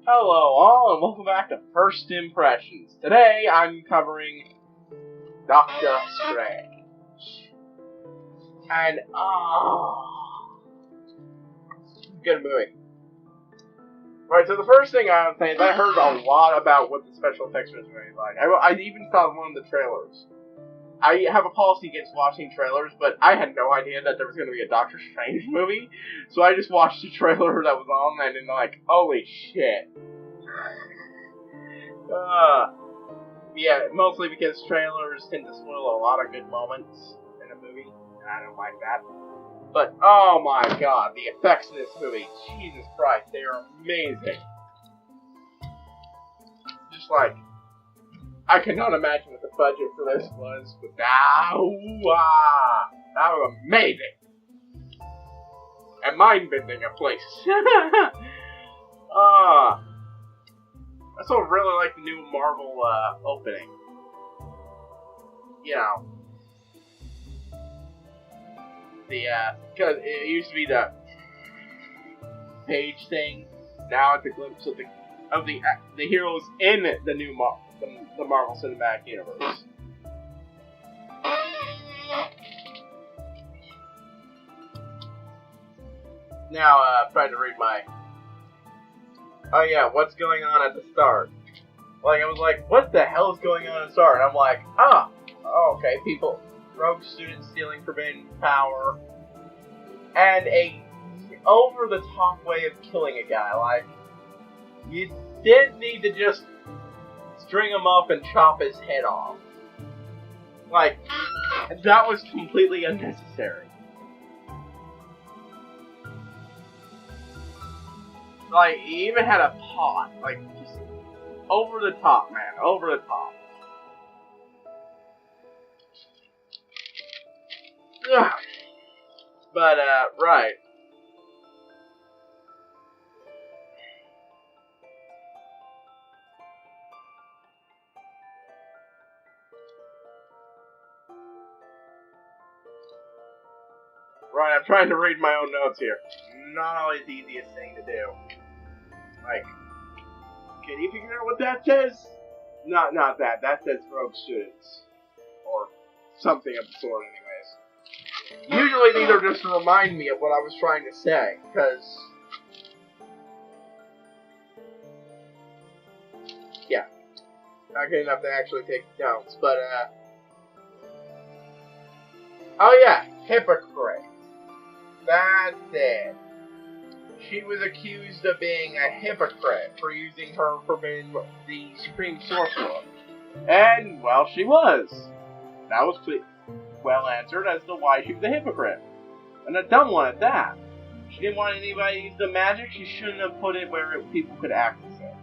Hello all, and welcome back to First Impressions. Today, I'm covering Doctor Strange. And, good movie. Right, so the first thing I'm saying is I heard a lot about what the special effects was really like. I even saw one of the trailers. I have a policy against watching trailers, but I had no idea that there was going to be a Doctor Strange movie, so I just watched the trailer that was on, and then like, holy shit. Yeah, mostly because trailers tend to spoil a lot of good moments in a movie, and I don't like that. But, oh my god, the effects in this movie, Jesus Christ, they are amazing. Just like, I cannot imagine what the budget for this was, but that was amazing. And mind-bending at places. I also really like the new Marvel opening. You know, because it used to be the page thing. Now it's a glimpse of the heroes in the new the Marvel Cinematic Universe. Now, I'm trying to read my... Oh yeah, what's going on at the start? Like, I was like, what the hell is going on at the start? And I'm like, okay, rogue students stealing forbidden power, and a over-the-top way of killing a guy. Like, you didn't need to just string him up and chop his head off. Like, that was completely unnecessary. Like, he even had a pot. Like, just over the top, man. Over the top. Ugh. But, right. Right, I'm trying to read my own notes here. Not always the easiest thing to do. Like, can you figure out what that says? Not that. That says rogue students. Or something of the sort, anyways. Usually these are just to remind me of what I was trying to say, because... yeah. Not good enough to actually take notes, but, oh yeah, hypocrite. That's it. She was accused of being a hypocrite for using the Supreme Sorcerer. And, well, she was. That was well answered as to why she was a hypocrite. And a dumb one at that. She didn't want anybody to use the magic, she shouldn't have put it where people could access it.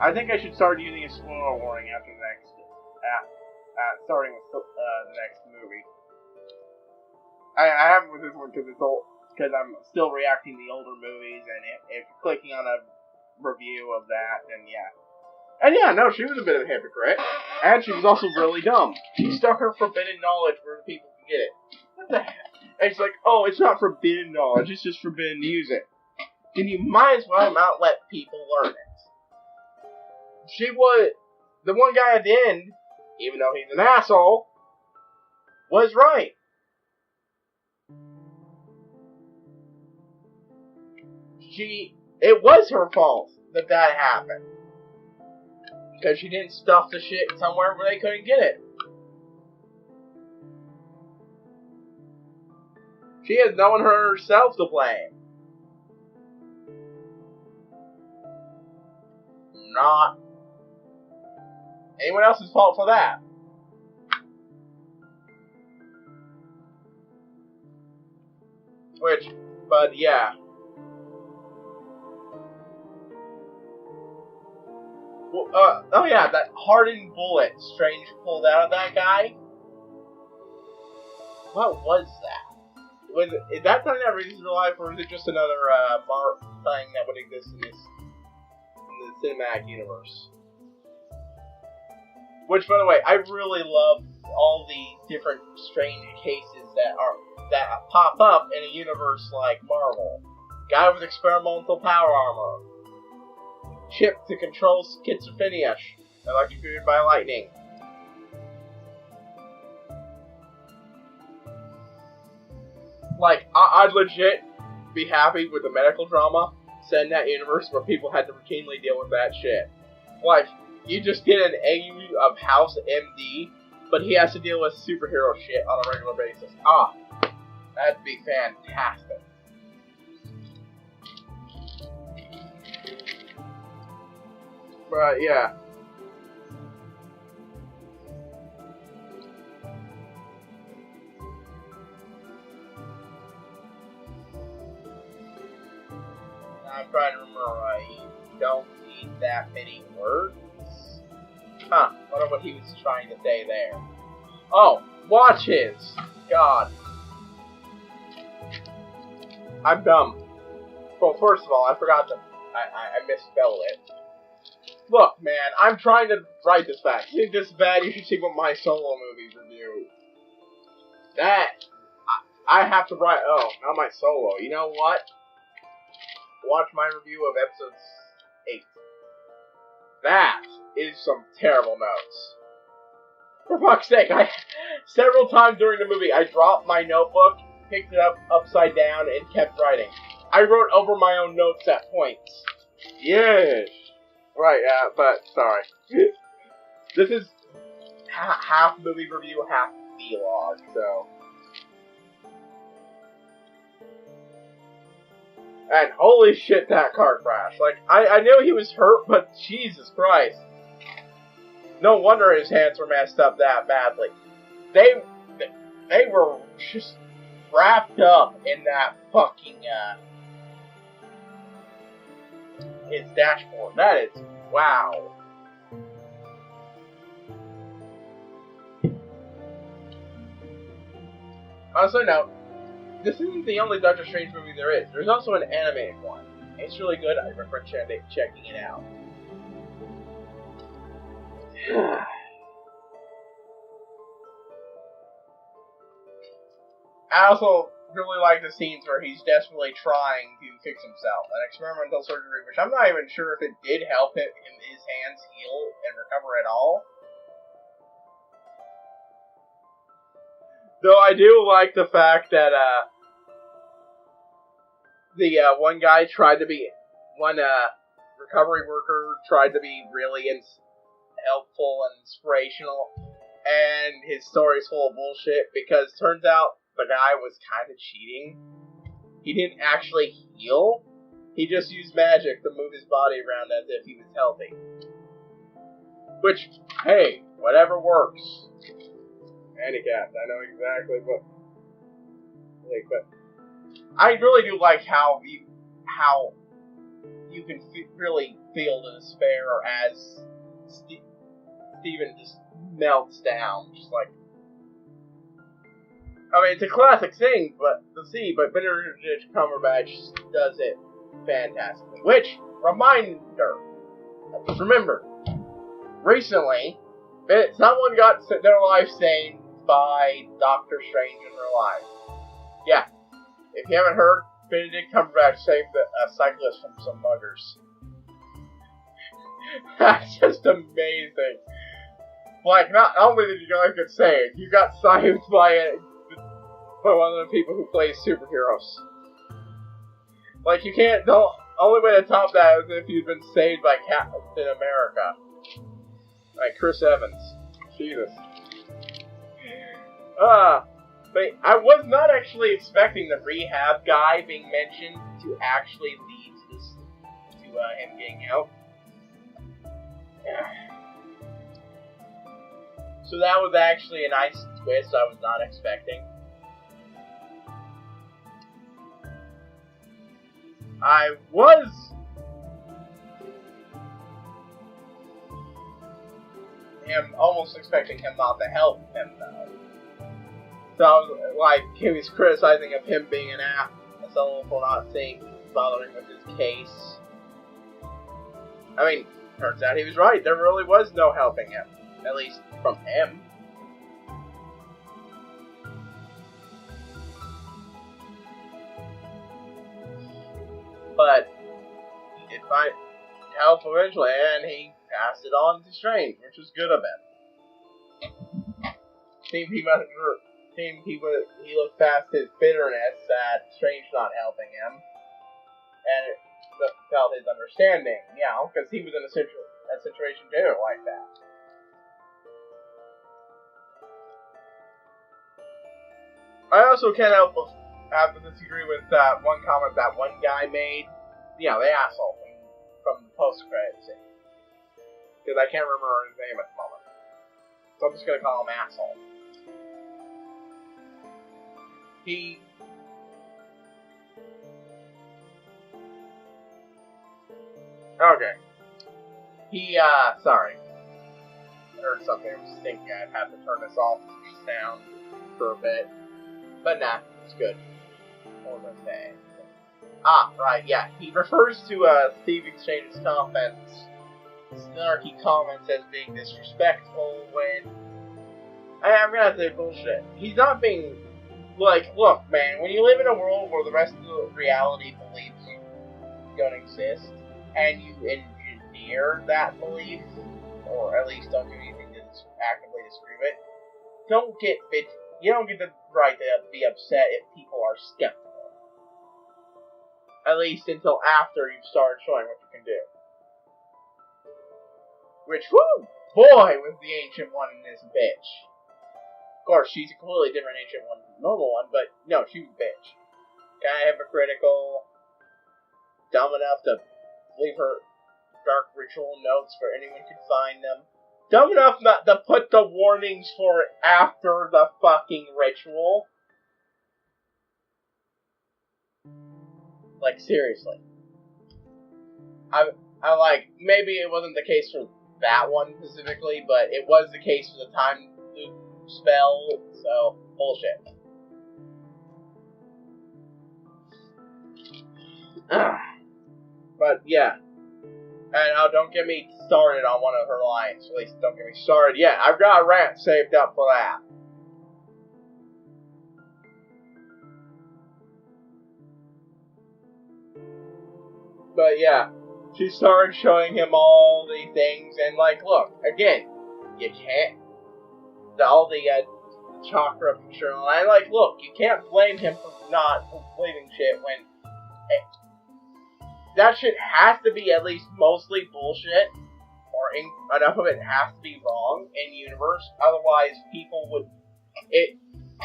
I think I should start using a spoiler warning after the next... starting with the next movie. I haven't with this one because I'm still reacting to the older movies, and if you're clicking on a review of that, then yeah. And yeah, no, she was a bit of a hypocrite, and she was also really dumb. She stuck her forbidden knowledge where people can get it. What the heck? And it's like, oh, it's not forbidden knowledge, it's just forbidden to use it. Then you might as well not let people learn it. The one guy at the end, even though he's an asshole, was right. It was her fault that happened. Because she didn't stuff the shit somewhere where they couldn't get it. She has no one herself to blame. Not anyone else's fault for that. But yeah. Well, oh yeah, that hardened bullet Strange pulled out of that guy. What was that? Is that something that reads to life, or is it just another thing that would exist in the cinematic universe? Which, by the way, I really love all the different strange cases that pop up in a universe like Marvel. Guy with experimental power armor. Chip to control schizophrenia, electrocuted by lightning. Like, I'd legit be happy with the medical drama set in that universe where people had to routinely deal with that shit. Like, you just get an AU of House MD, but he has to deal with superhero shit on a regular basis. That'd be fantastic. But, yeah. I'm trying to remember, I don't need that many words. Huh, wonder what he was trying to say there. Oh, watches! God. I'm dumb. Well, first of all, I forgot to... I misspelled it. Look, man, I'm trying to write this back. You think this is bad? You should see what my solo movies review. That... I have to write... Oh, not my solo. You know what? Watch my review of episode 8. That is some terrible notes. For fuck's sake, several times during the movie, I dropped my notebook, picked it up upside down, and kept writing. I wrote over my own notes at points. Yes. Right, but, sorry. This is half movie review, half vlog, so... And holy shit, that car crash. Like, I knew he was hurt, but Jesus Christ. No wonder his hands were messed up that badly. They were just wrapped up in that fucking, his dashboard. That is, wow. Also note, this isn't the only Doctor Strange movie there is. There's also an animated one. It's really good. I recommend checking it out. I also really like the scenes where he's desperately trying to fix himself. An experimental surgery, which I'm not even sure if it did help his hands heal and recover at all. Though I do like the fact that, one guy tried to be, recovery worker tried to be really helpful and inspirational, and his story's full of bullshit, because turns out the guy was kind of cheating. He didn't actually heal, he just used magic to move his body around as if he was healthy. Which, hey, whatever works. Handicapped, I know exactly what. But I really do like how you can really feel the despair as Steven just melts down, just like. I mean, it's a classic thing, but Benedict Cumberbatch does it fantastically. Which remember, recently, someone got their life saved by Doctor Strange in real life. Yeah. If you haven't heard, Benedict Cumberbatch saved a cyclist from some muggers. That's just amazing. Like, not only did you get saved, you got saved by one of the people who plays superheroes. Like, you can't, the only way to top that is if you'd been saved by Captain America. Like Chris Evans. Jesus. But I was not actually expecting the rehab guy being mentioned to actually lead to him getting out. So that was actually a nice twist I was not expecting. I was almost expecting him not to help him though. So I was like, he was criticizing of him being an asshole for not bothering with his case. I mean, turns out he was right. There really was no helping him. At least from him. But it might help eventually, and he passed it on to Strange, which was good of him. He looked past his bitterness at Strange not helping him, and it felt his understanding, because he was in a situation too like that. I also can't help but have to disagree with that one comment that one guy made. The asshole from the post-credits scene. Because I can't remember his name at the moment. So I'm just going to call him asshole. Okay. Sorry. I heard something. I was thinking I'd have to turn this off down for a bit. But nah, it's good. What was I saying? Right, yeah. He refers to Steve Exchange's comments, snarky comments, as being disrespectful when... I'm gonna say bullshit. He's not being... Like, look, man, when you live in a world where the rest of the reality beliefs don't exist, and you engineer that belief, or at least don't do anything to actively disprove it, you don't get the right to be upset if people are skeptical. At least until after you've started showing what you can do. Which, whoo, boy, was the Ancient One in this bitch. Of course, she's a completely different Ancient One from the normal one, but no, she was a bitch. Kind of hypocritical, dumb enough to leave her dark ritual notes where anyone could find them. Dumb enough not to put the warnings for it after the fucking ritual. Like, seriously. I like, maybe it wasn't the case for that one specifically, but it was the case for the time loop spell, so, bullshit. But, yeah. And don't get me started on one of her lines. At least, don't get me started yet. I've got a rant saved up for that. But yeah, she started showing him all the things, and like, look, again, you can't, all the chakra picture, and like, look, you can't blame him for not believing shit when that shit has to be at least mostly bullshit, or enough of it has to be wrong in universe, otherwise people would,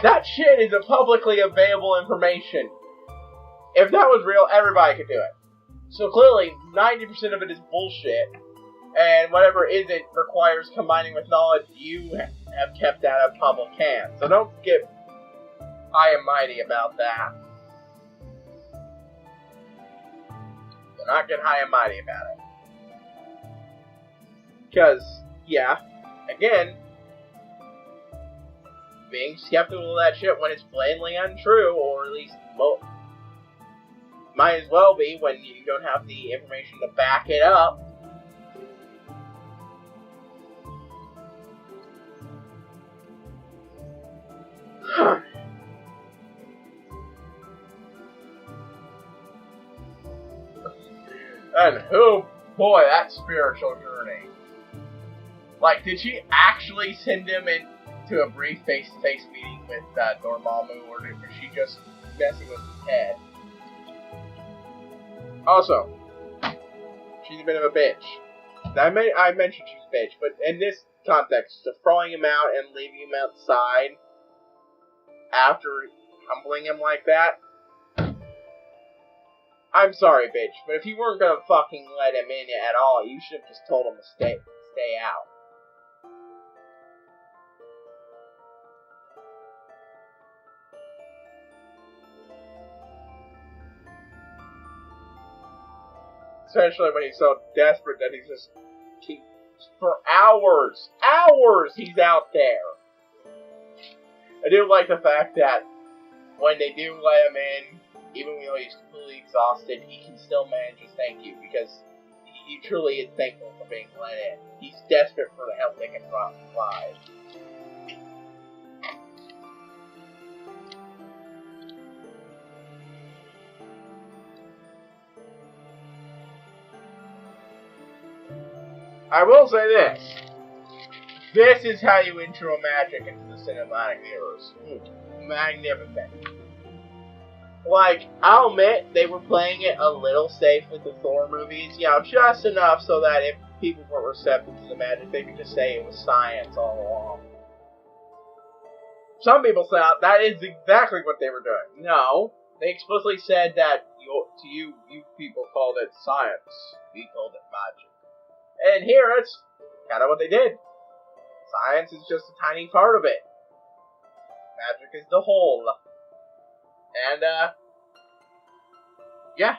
that shit is a publicly available information. If that was real, everybody could do it. So clearly, 90% of it is bullshit, and whatever isn't requires combining with knowledge you have kept out of public hands. So don't get high and mighty about that. Do not get high and mighty about it. Because, yeah, again, being skeptical of that shit when it's blatantly untrue, or at least might as well be when you don't have the information to back it up. And boy, that spiritual journey. Like, did she actually send him into a brief face-to-face meeting with Dormammu, or was she just messing with his head? Also, she's a bit of a bitch. I mentioned she's a bitch, but in this context, throwing him out and leaving him outside after humbling him like that, I'm sorry, bitch, but if you weren't gonna fucking let him in at all, you should have just told him to stay out. Especially when he's so desperate that he's just for hours he's out there. I do like the fact that when they do let him in, even though he's completely exhausted, he can still manage to thank you, because he truly is thankful for being let in. He's desperate for the help they can provide. I will say this. This is how you intro magic into the cinematic universe. Magnificent. Like, I'll admit, they were playing it a little safe with the Thor movies. You know, just enough so that if people weren't receptive to the magic, they could just say it was science all along. Some people thought that is exactly what they were doing. No, they explicitly said that you people called it science. We called it magic. And here it's kind of what they did. Science is just a tiny part of it. Magic is the whole. And, yeah.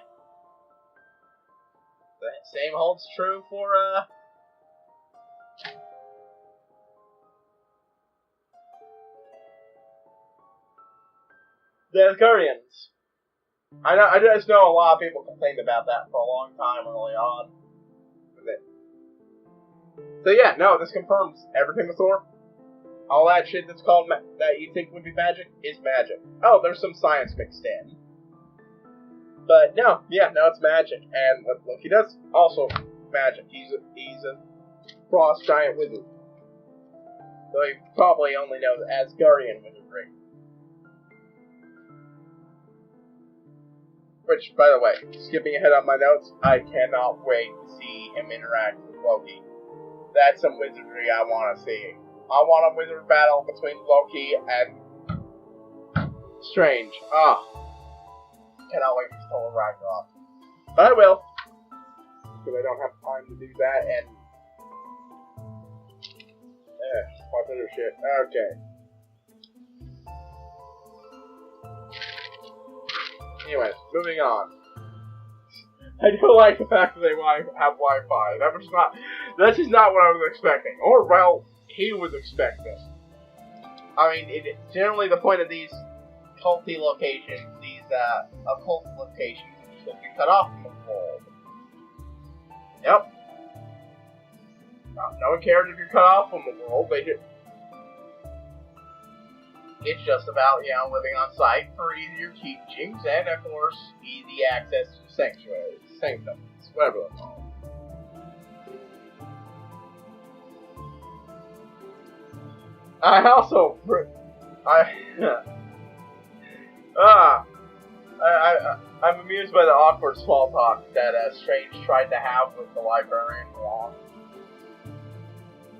The same holds true for, the Guardians. I just know a lot of people complained about that for a long time early on. So yeah, no, this confirms everything with Thor. All that shit that's called that you think would be magic is magic. Oh, there's some science mixed in. But no, it's magic. And what Loki does, also magic. He's a frost giant wizard. So he probably only knows Asgardian wizardry. Which, by the way, skipping ahead on my notes, I cannot wait to see him interact with Loki. That's some wizardry I want to see. I want a wizard battle between Loki and Strange. Cannot wait for Thor Ragnarok. But I will. Because I don't have time to do that and... watch other shit. Okay. Anyways, moving on. I do like the fact that they have Wi-Fi. That's just not what I was expecting. Or, well, he was expecting. I mean, generally the point of these culty locations, these occult locations, is that you're cut off from the world. Yep. No one cares if you're cut off from the world. It's just about, living on site for easier teachings and, of course, easy access to sanctuaries, sanctums, whatever they're called. I'm amused by the awkward small talk that Strange tried to have with the librarian Wong.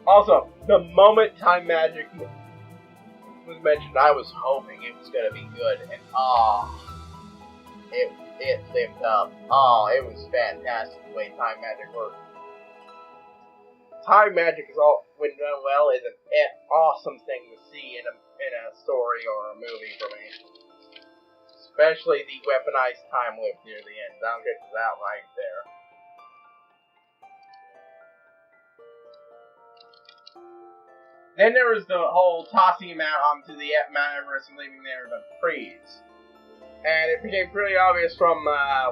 Also, the moment time magic was mentioned, I was hoping it was going to be good, and it lived up. It was fantastic the way time magic worked. Time magic is when done well, is an awesome thing to see in a story or a movie for me. Especially the weaponized time loop near the end. I'll get to that right there. Then there was the whole tossing him out onto the Mount Everest and leaving there to freeze. And it became pretty obvious from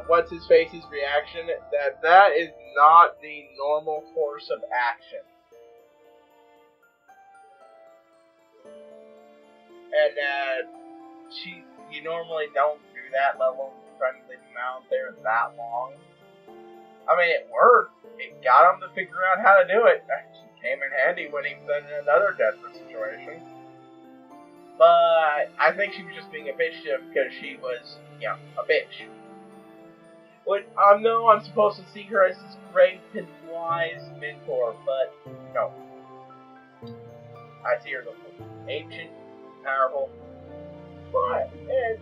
What's-His-Face's reaction that is not the normal course of action. And you normally don't do that level of trying to leave him out there that long. I mean, it worked. It got him to figure out how to do it. Came in handy when he was in another desperate situation. But I think she was just being a bitch to him because she was, a bitch. But I know I'm supposed to see her as this great and wise mentor, but no. I see her as ancient, powerful, but, and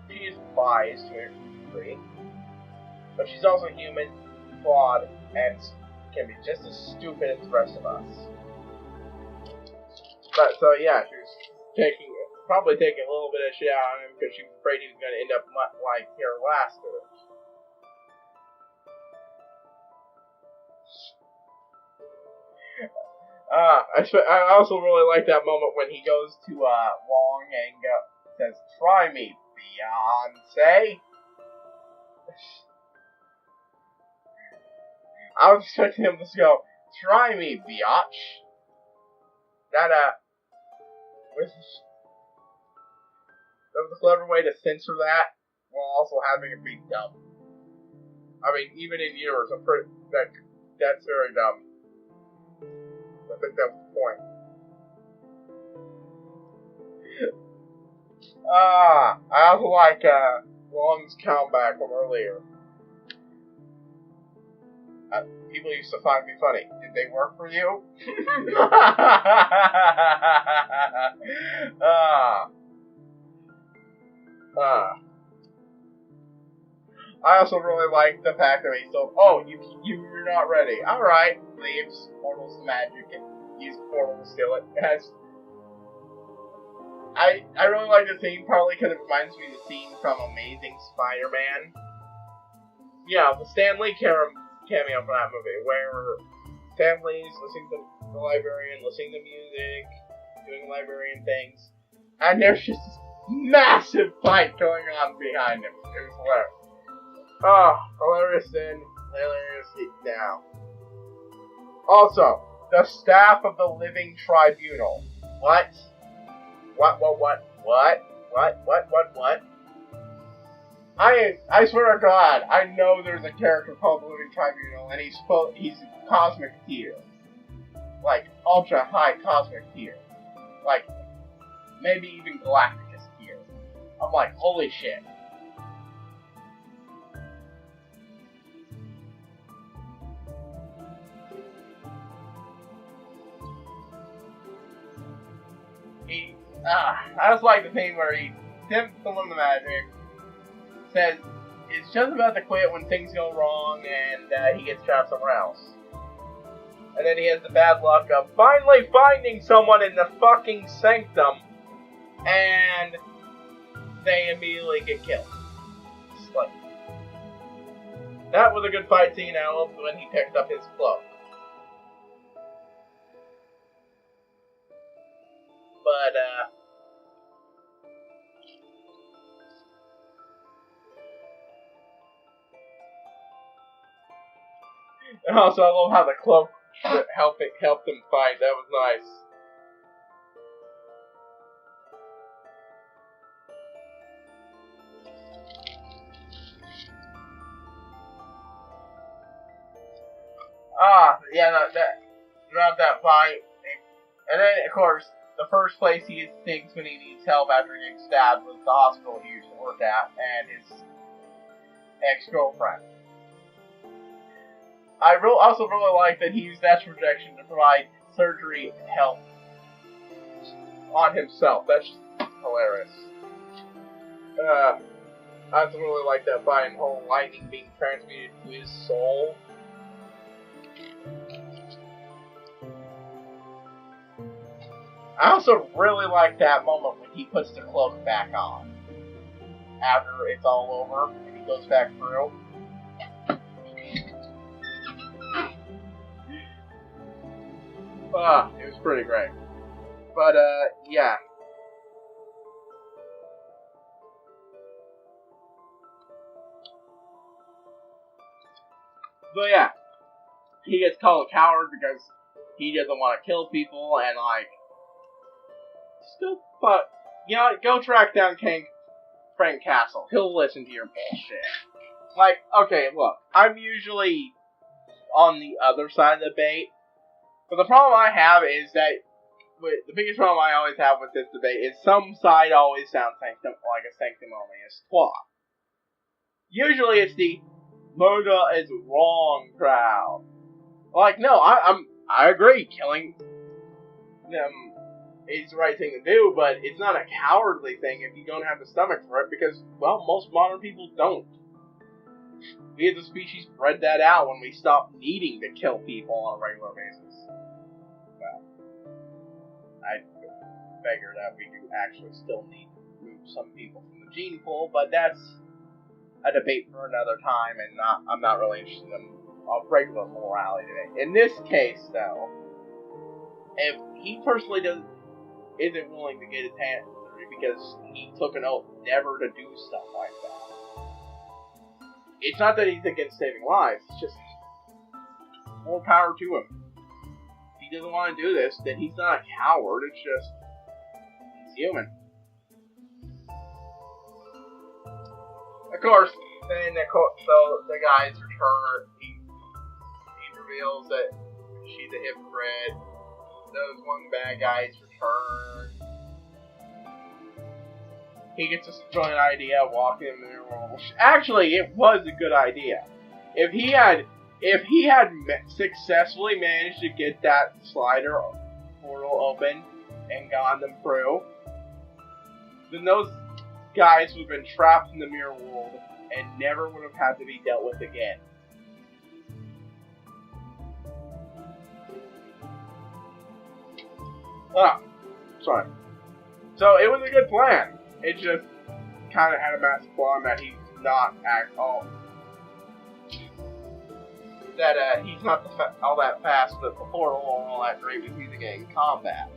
she is wise to a degree. But she's also human, flawed, and can be just as stupid as the rest of us. But, so she was probably taking a little bit of shit out on him because she was afraid he was going to end up like her last Earth. I also really like that moment when he goes to Wong and says, "Try me, Beyonce." I was expecting him to just go, "Try me, biatch." That was a clever way to censor that while also having it be dumb. I mean, even in universe, that's very dumb. think that was the point. I also like Long's comeback from earlier. People used to find me funny. Did they work for you? I also really like the fact that he's still, you're not ready. Alright, leaves, portals to magic, and uses portal to steal it. I really like the scene, probably because it reminds me of the scene from Amazing Spider-Man. Yeah, the Stan Lee cameo from that movie, where Stan Lee's listening to the librarian, listening to music, doing librarian things, and there's just this massive fight going on behind him. It was hilarious. Hilarious then, hilarious now. Also, the staff of the Living Tribunal. What? I swear to God, I know there's a character called the Living Tribunal, and he's cosmic tier. Like, ultra high cosmic tier. Like, maybe even Galacticus tier. I'm like, holy shit. I just like the thing where he attempts to learn the magic, says it's just about to quit when things go wrong, and he gets trapped somewhere else. And then he has the bad luck of finally finding someone in the fucking sanctum, and they immediately get killed. It's like, that was a good fight scene. I loved when he picked up his cloak. But, and also I love how the cloak helped him fight. That was nice. Throughout that fight, and then of course, the first place he thinks when he needs help after getting stabbed was the hospital he used to work at, and his ex-girlfriend. I also really like that he used astral projection to provide surgery help on himself. That's just hilarious. I also really like that fight and whole lightning being transmuted to his soul. I also really like that moment when he puts the cloak back on. After it's all over, and he goes back through. It was pretty great. But, yeah. So, yeah. He gets called a coward because he doesn't want to kill people, and, like, but, you know, go track down Frank Castle. He'll listen to your bullshit. Like, okay, look, I'm usually on the other side of the debate, but the problem I have is that, the biggest problem I always have with this debate is some side always sounds like a sanctimonious twat. Usually it's the murder is wrong crowd. Like, no, I agree, killing them is the right thing to do, but it's not a cowardly thing if you don't have the stomach for it, because, well, most modern people don't. We as a species bred that out when we stopped needing to kill people on a regular basis. Well, I figure that we do actually still need to remove some people from the gene pool, but that's a debate for another time, and I'm not really interested in a regular morality debate. In this case, though, if he personally isn't willing to get his hands dirty because he took an oath never to do stuff like that. It's not that he's against saving lives, it's just more power to him. If he doesn't want to do this, then he's not a coward, it's just he's human. Of course, then so the guy's return, he reveals that she's a hypocrite. those one bad guys return. He gets this brilliant idea of walking in the mirror world. Actually, it was a good idea. If he had successfully managed to get that slider portal open and gotten them through, then those guys would have been trapped in the mirror world and never would have had to be dealt with again. Ah, sorry. So it was a good plan. It just kind of had a massive flaw in that he's not all that fast with the portal and all that great with using it in combat.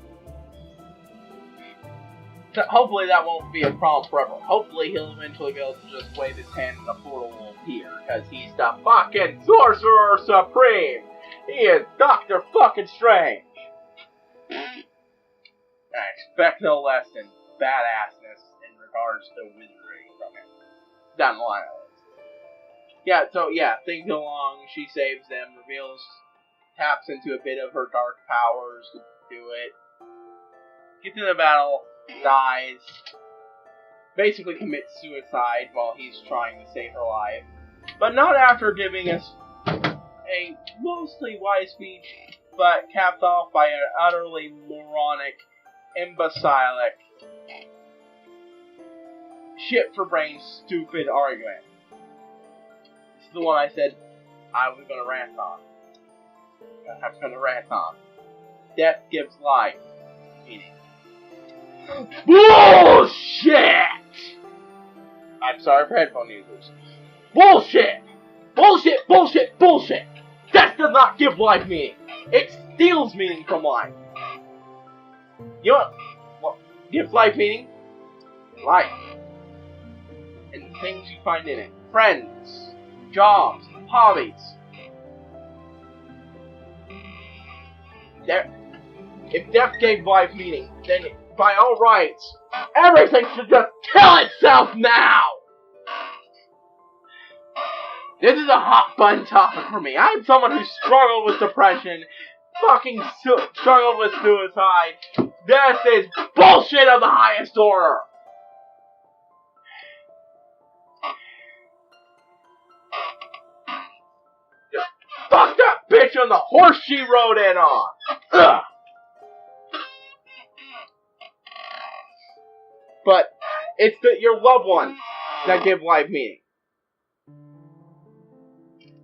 So hopefully that won't be a problem forever. Hopefully he'll eventually be able to just wave his hand and the portal will appear, because he's the fucking Sorcerer Supreme! He is Dr. fucking Strange! I expect no less than badassness in regards to wizardry from him. Down the line of it. Things go along, she saves them, taps into a bit of her dark powers to do it. Gets into the battle, dies, basically commits suicide while he's trying to save her life. But not after giving us a mostly wise speech, but capped off by an utterly moronic, imbecilic, shit for brains stupid argument. This is the one I said I was gonna rant on. Death gives life. Meaning. Bullshit! I'm sorry for headphone users. Bullshit! Bullshit! Death does not give life meaning. It steals meaning from life. You know what gives life meaning? Life. And the things you find in it. Friends, jobs, hobbies. If death gave life meaning, then by all rights, everything should just kill itself now! This is a hot button topic for me. I'm someone who struggled with depression, struggled with suicide. This is bullshit of the highest order! Just fuck that bitch on the horse she rode in on! Ugh! But it's your loved ones that give life meaning.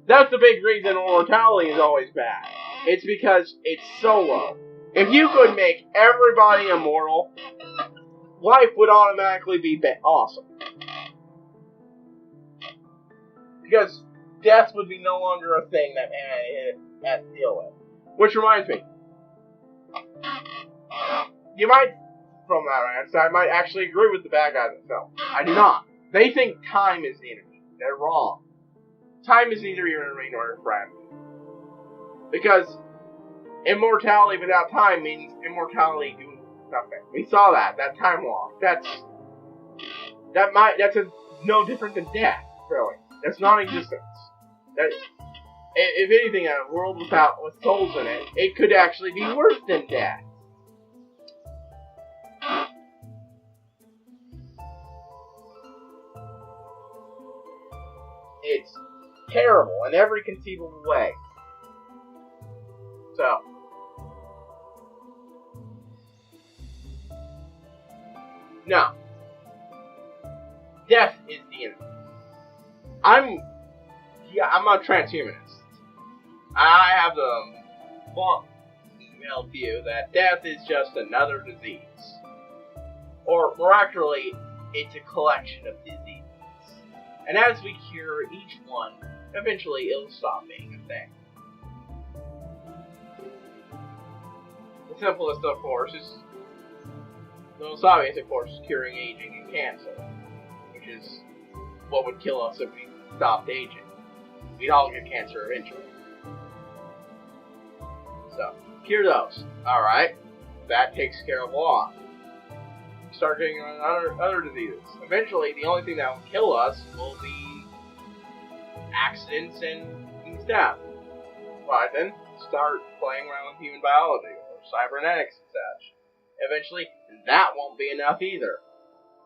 That's the big reason immortality is always bad. It's because it's so low. If you could make everybody immortal, life would automatically be awesome. Because death would be no longer a thing that man had to deal with. Which reminds me, you might, from that answer, I might actually agree with the bad guys in the film. I do not. They think time is the enemy. They're wrong. Time is neither your enemy nor your friend. Because immortality without time means immortality doing nothing. We saw that time walk. That's no different than death, really. That's non-existence. If anything, a world with souls in it, it could actually be worse than death. It's terrible in every conceivable way. So, no. Death is the enemy. I'm a transhumanist. I have the long email view that death is just another disease. Or, more accurately, it's a collection of diseases. And as we cure each one, eventually it'll stop being a thing. The simplest, of course, is the most obvious, of course, is curing aging and cancer, which is what would kill us if we stopped aging. We'd all get cancer eventually. So, cure those. Alright, that takes care of a lot. Start getting on other diseases. Eventually, the only thing that will kill us will be accidents and death. Right then, start playing around with human biology, or cybernetics and such. Eventually, that won't be enough either.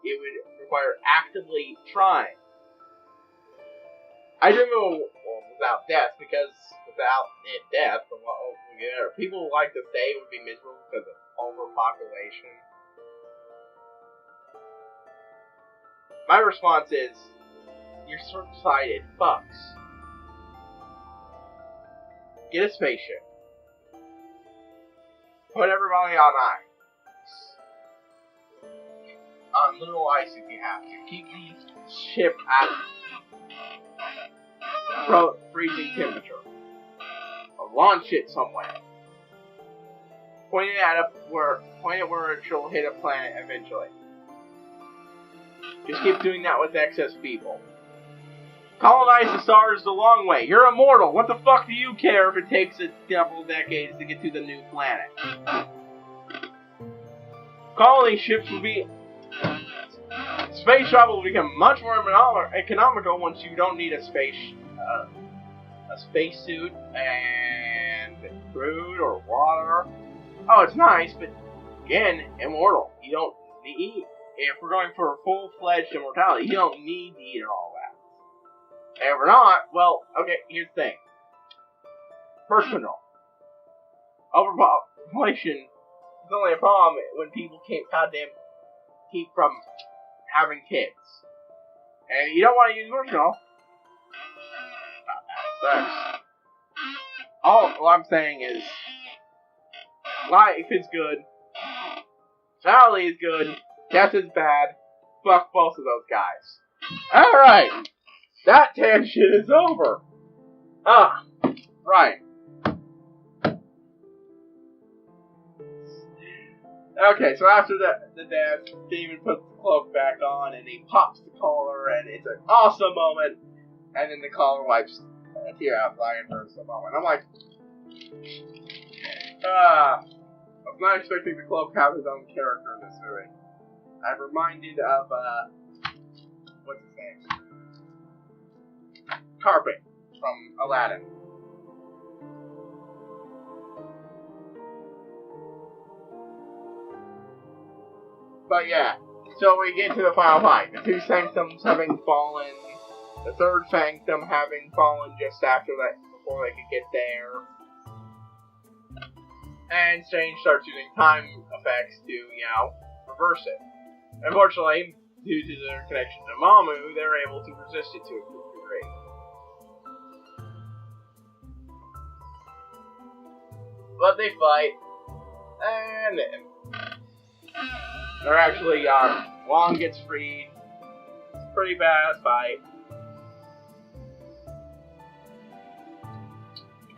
It would require actively trying. I dream of a world without death, because without death, people like to say would be miserable because of overpopulation. My response is, you're short-sighted fucks. Get a spaceship. Put everybody on ice. On little ice if you have to. Keep the ship at freezing temperature. Or launch it somewhere. Point it where it will hit a planet eventually. Just keep doing that with excess people. Colonize the stars the long way. You're immortal. What the fuck do you care if it takes a couple decades to get to the new planet? Colony ships will be... Space travel will become much more economical once you don't need a spacesuit and food or water. Oh, it's nice, but again, immortal. You don't need... If we're going for full-fledged immortality, you don't need to eat all that. And if we're not, well, okay, here's the thing. First control. Overpopulation is only a problem when people can't keep from having kids. And you don't want to use birth control. That sucks. All I'm saying is, life is good. Sally is good. Death is bad. Fuck both of those guys. Alright. That tangent is over. Right. Okay, so after the death, Steven puts the cloak back on and he pops the collar and it's an awesome moment. And then the collar wipes a tear out Ryan for a moment. I'm like, I was not expecting the cloak to have his own character in this movie. I'm reminded of, what's his name? Carpet from Aladdin. But yeah, so we get to the final fight. The two sanctums having fallen, the third sanctum having fallen just after that, before they could get there. And Strange starts using time effects to, reverse it. Unfortunately, due to their connection to Mamu, they're able to resist it to a good degree. But they fight, and they're actually, Wong gets freed. It's a pretty bad fight.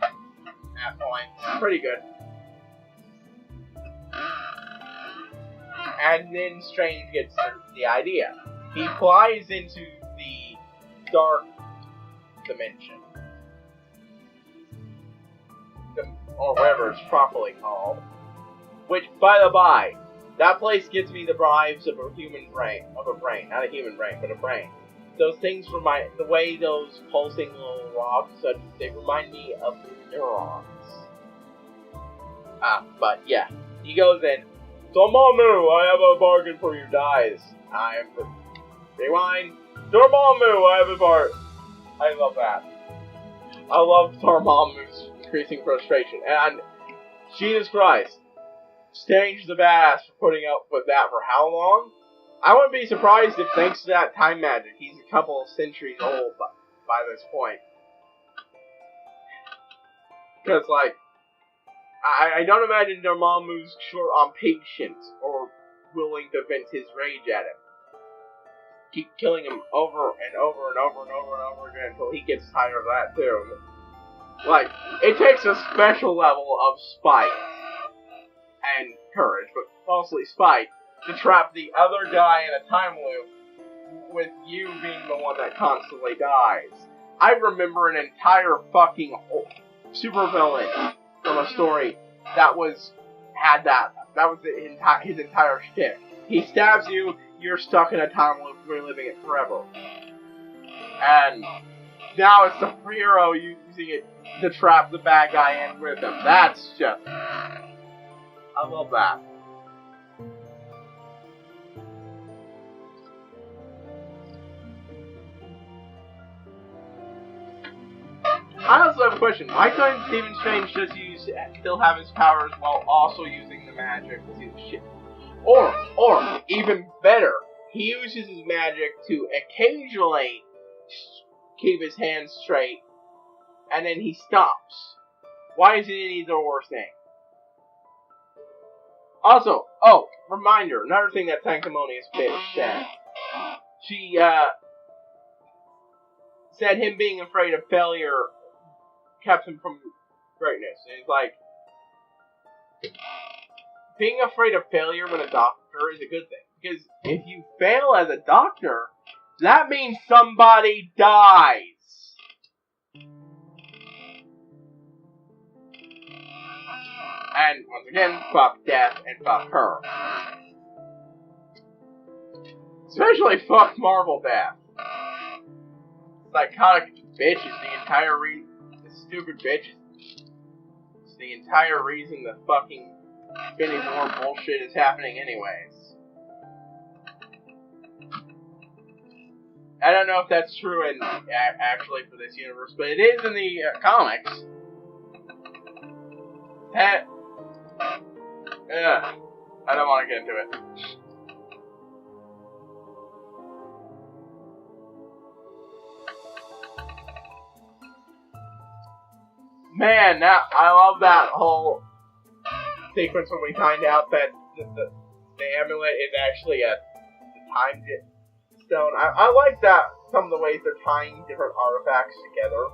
At that point, pretty good. And then Strange gets the idea. He flies into the dark dimension. Or whatever it's properly called. Which, by the by, that place gives me the vibes of a human brain. Of a brain. Not a human brain, but a brain. Those things remind... The way those pulsing little rocks, they remind me of neurons. But yeah. He goes in. Dormammu, I have a bargain for your dies. Rewind. Dormammu, I have a bargain. I love that. I love Dormammu's increasing frustration. And, Jesus Christ. Strange the badass for putting up with that for how long? I wouldn't be surprised if, thanks to that time magic, he's a couple of centuries old by this point. Because, like, I don't imagine Dormammu's short on patience or willing to vent his rage at him. Keep killing him over and over and over and over and over again until he gets tired of that too. Like, it takes a special level of spite and courage, but mostly spite, to trap the other guy in a time loop with you being the one that constantly dies. I remember an entire fucking supervillain from a story that was his entire shtick. He stabs you, you're stuck in a time loop, reliving it forever. And now it's the hero using it to trap the bad guy in with him. That's just... I love that. I also have a question. Why couldn't Stephen Strange just still have his powers while also using the magic to shit? Or, even better, he uses his magic to occasionally keep his hands straight, and then he stops. Why is it either or thing? Also, reminder, another thing that Sanctimonious Bitch said. She, said him being afraid of failure kept him from greatness. And it's like, being afraid of failure when a doctor is a good thing. Because if you fail as a doctor, that means somebody dies. And once again, fuck death and fuck her. Especially fuck Marvel death. Psychotic bitches, the entire stupid bitches. It's the entire reason the fucking Infinity War bullshit is happening anyways. I don't know if that's true actually for this universe, but it is in the comics. I don't want to get into it. Man, I love that whole sequence when we find out that the amulet is actually a time stone. I like that, some of the ways they're tying different artifacts together.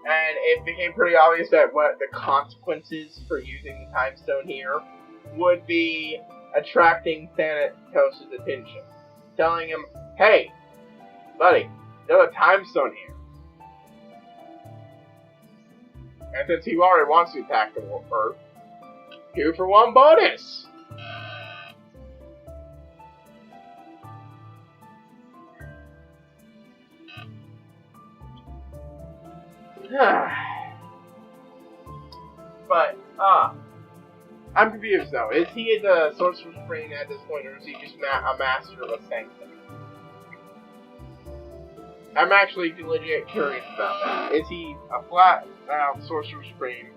And it became pretty obvious that what the consequences for using the time stone here would be attracting Thanatos' attention. Telling him, hey, buddy, there's a time stone here. And since he already wants to attack the Earth, 2-for-1 bonus! But, I'm confused though. Is he the Sorcerer Supreme at this point, or is he just a master of a sanctum? I'm actually legit curious about that. Is he a flat Sorcerer Supreme,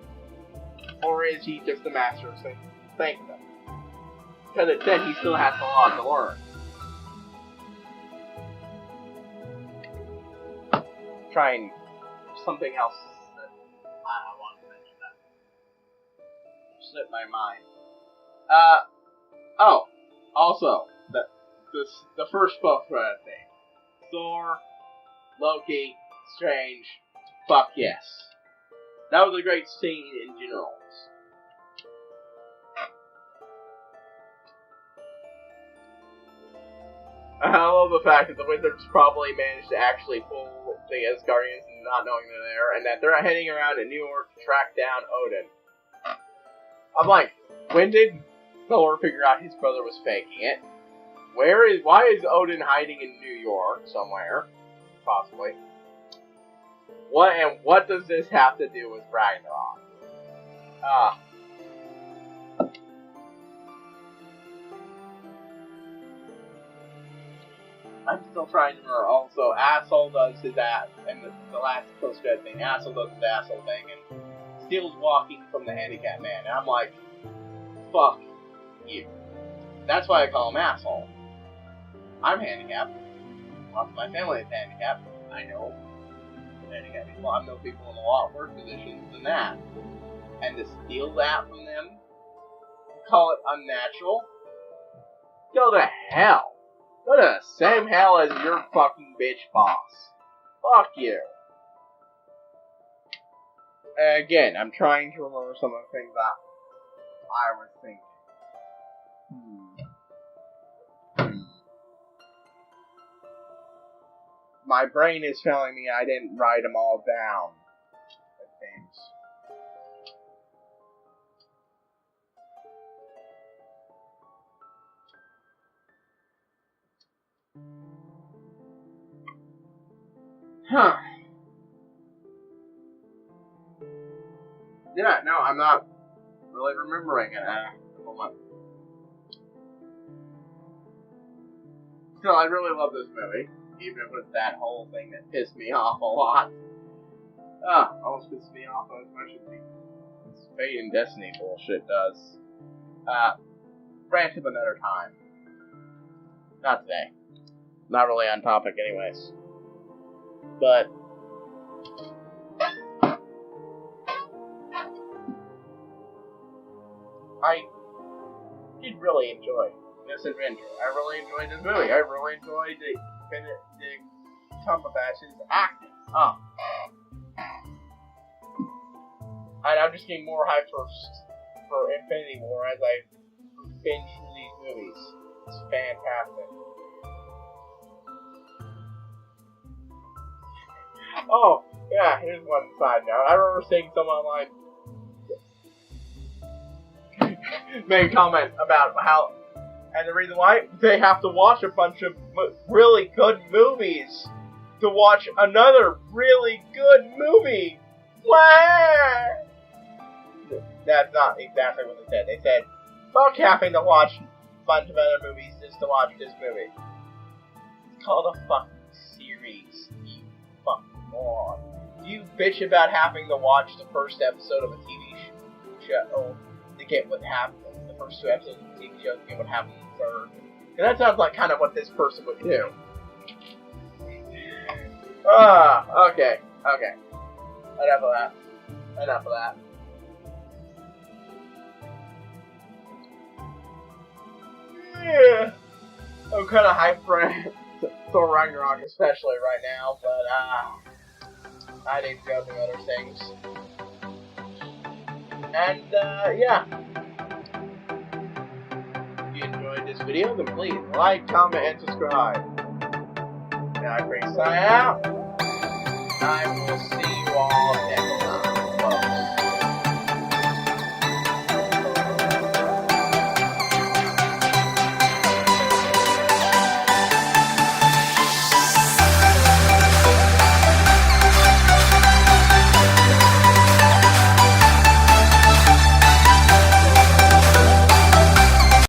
or is he just a master of sanctum? Because it said he still has a lot to learn. Trying something else that I want to mention that slipped my mind. Also, the first book thing. Thor, Loki, Strange, fuck yes. That was a great scene in general. I love the fact that the Wizards probably managed to actually pull the Asgardians not knowing they're there, and that they're heading around in New York to track down Odin. I'm like, when did Thor figure out his brother was faking it? Why is Odin hiding in New York somewhere? Possibly. What does this have to do with Ragnarok? I'm still trying to remember. Also, Asshole does his ass, and the last post-credit thing, Asshole does his asshole thing, and steals walking from the handicapped man. And I'm like, fuck you. That's why I call him Asshole. I'm handicapped. Lots of my family is handicapped. I know handicapped people. I know people in a lot worse positions than that. And to steal that from them, call it unnatural, go to hell. Go to the same hell as your fucking bitch boss. Fuck you. Again, I'm trying to remember some of the things that I was thinking. My brain is telling me I didn't write them all down. It seems. Huh. Yeah, no, I'm not really remembering it at the moment. Still, I really love this movie, even with that whole thing that pissed me off a lot. Almost pissed me off as much as this Fate and Destiny bullshit does. Rant of another time. Not today. Not really on topic anyways. But I did really enjoy this adventure. I really enjoyed this movie. I really enjoyed the Cumberbatch's acting. And I'm just getting more hyped for Infinity War as I binge through these movies. It's fantastic. Oh, yeah, here's one side note. I remember seeing someone made a comment about how, and the reason why, they have to watch a bunch of really good movies to watch another really good movie. What? That's not exactly what they said. They said, fuck having to watch a bunch of other movies just to watch this movie. It's called a fucking series, you fucking moron. You bitch about having to watch the first episode of a TV show to get what happens, the first 2 episodes of a TV show to get what happens in the third. And that sounds like kind of what this person would do. Okay. Enough of that. Yeah. I'm kind of hyped for Thor Ragnarok, especially right now, but I need to go do other things. And yeah. If you enjoyed this video, then please like, comment, and subscribe. And HighPriest sign out. I will